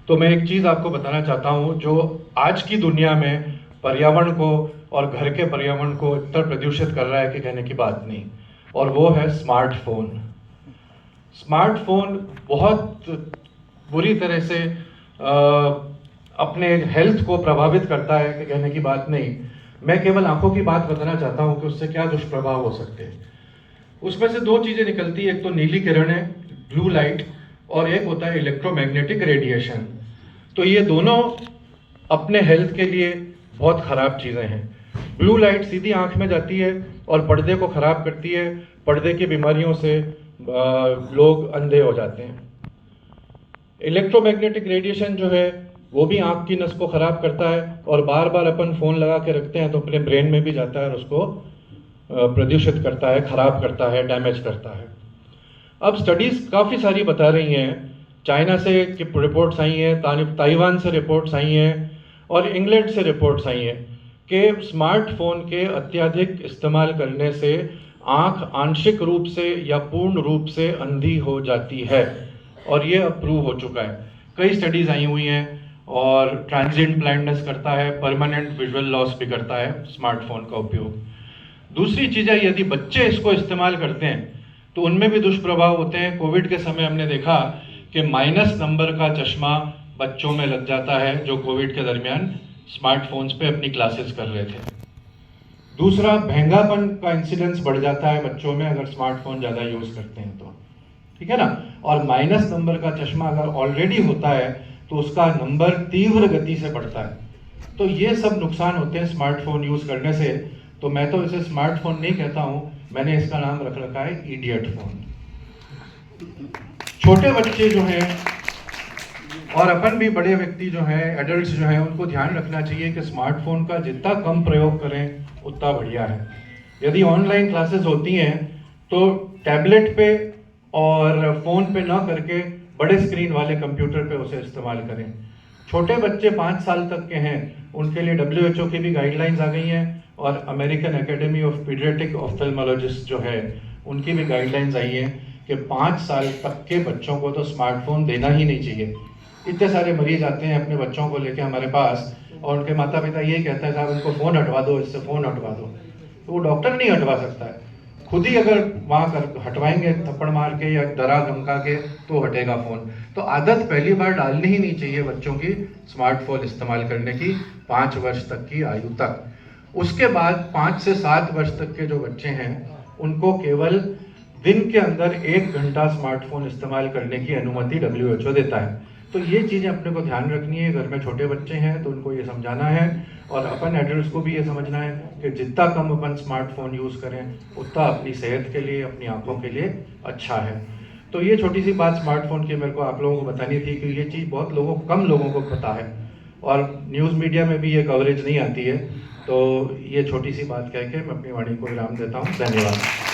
तो मैं एक चीज़ आपको बताना चाहता हूँ जो आज की दुनिया में पर्यावरण को और घर के पर्यावरण को इतना प्रदूषित कर रहा है कि कहने की बात नहीं, और वो है स्मार्टफोन। स्मार्टफोन बहुत बुरी तरह से अपने हेल्थ को प्रभावित करता है कि कहने की बात नहीं। मैं केवल आंखों की बात बताना चाहता हूँ कि उससे क्या दुष्प्रभाव हो सकते हैं। उसमें से दो चीज़ें निकलती है, एक तो नीली किरणें, ब्लू लाइट, और एक होता है इलेक्ट्रोमैग्नेटिक रेडिएशन। तो ये दोनों अपने हेल्थ के लिए बहुत ख़राब चीज़ें हैं। ब्लू लाइट सीधी आंख में जाती है और पर्दे को ख़राब करती है, पर्दे की बीमारियों से लोग अंधे हो जाते हैं। इलेक्ट्रोमैग्नेटिक रेडिएशन जो है वो भी आंख की नस को ख़राब करता है, और बार बार अपन फ़ोन लगा के रखते हैं तो अपने ब्रेन में भी जाता है और उसको प्रदूषित करता है, ख़राब करता है, डैमेज करता है। अब स्टडीज़ काफ़ी सारी बता रही हैं, चाइना से रिपोर्ट्स आई हैं, ताइवान से रिपोर्ट्स आई हैं, और इंग्लैंड से रिपोर्ट्स आई हैं कि स्मार्टफोन के अत्यधिक इस्तेमाल करने से आंख आंशिक रूप से या पूर्ण रूप से अंधी हो जाती है, और ये अब प्रूव हो चुका है। कई स्टडीज़ आई हुई हैं, और ट्रांजिएंट ब्लाइंडनेस करता है, परमानेंट विजुअल लॉस भी करता है स्मार्टफोन का उपयोग। दूसरी चीज़ है, यदि बच्चे इसको इस्तेमाल करते हैं तो उनमें भी दुष्प्रभाव होते हैं। कोविड के समय हमने देखा कि माइनस नंबर का चश्मा बच्चों में लग जाता है जो कोविड के दरमियान स्मार्टफोन्स पे अपनी क्लासेस कर रहे थे। दूसरा, महंगापन का इंसिडेंस बढ़ जाता है बच्चों में अगर स्मार्टफोन ज़्यादा यूज़ करते हैं तो, ठीक है ना। और माइनस नंबर का चश्मा अगर ऑलरेडी होता है तो उसका नंबर तीव्र गति से बढ़ता है। तो ये सब नुकसान होते हैं स्मार्टफोन यूज़ करने से। तो मैं तो इसे स्मार्टफोन नहीं कहता हूँ, मैंने इसका नाम रख रखा है इडियट फोन। छोटे बच्चे जो हैं और अपन भी बड़े व्यक्ति जो हैं, एडल्ट्स जो हैं, उनको ध्यान रखना चाहिए कि स्मार्टफोन का जितना कम प्रयोग करें उतना बढ़िया है। यदि ऑनलाइन क्लासेस होती हैं तो टैबलेट पे और फ़ोन पे ना करके बड़े स्क्रीन वाले कंप्यूटर पे उसे इस्तेमाल करें। छोटे बच्चे 5 साल तक के हैं, उनके लिए WHO की भी गाइडलाइंस आ गई हैं, और American academy of paediatric ophthalmologist जो है उनकी भी गाइडलाइंस आई हैं कि 5 साल तक के बच्चों को तो स्मार्टफोन देना ही नहीं चाहिए। इतने सारे मरीज आते हैं अपने बच्चों को लेके हमारे पास, और उनके माता पिता ये कहते हैं साहब इनको फ़ोन हटवा दो, इससे फ़ोन हटवा दो। तो वो डॉक्टर नहीं हटवा सकता है, खुद ही अगर वहाँ कर हटवाएंगे थप्पड़ मार के या डरा धमका के तो हटेगा फ़ोन। तो आदत पहली बार डालनी ही नहीं चाहिए बच्चों की स्मार्टफोन इस्तेमाल करने की 5 वर्ष तक की आयु तक। उसके बाद 5 से 7 वर्ष तक के जो बच्चे हैं उनको केवल दिन के अंदर 1 घंटा स्मार्टफोन इस्तेमाल करने की अनुमति WHO देता है। तो ये चीज़ें अपने को ध्यान रखनी है। घर में छोटे बच्चे हैं तो उनको ये समझाना है, और अपन एडल्ट्स को भी ये समझना है कि जितना कम अपन स्मार्टफोन यूज़ करें उतना अपनी सेहत के लिए, अपनी आंखों के लिए अच्छा है। तो ये छोटी सी बात स्मार्टफोन की मेरे को आप लोगों को बतानी थी कि ये चीज़ बहुत कम लोगों को पता है, और न्यूज़ मीडिया में भी ये कवरेज नहीं आती है। तो ये छोटी सी बात कह के मैं अपनी वाणी को विराम देता हूँ। धन्यवाद।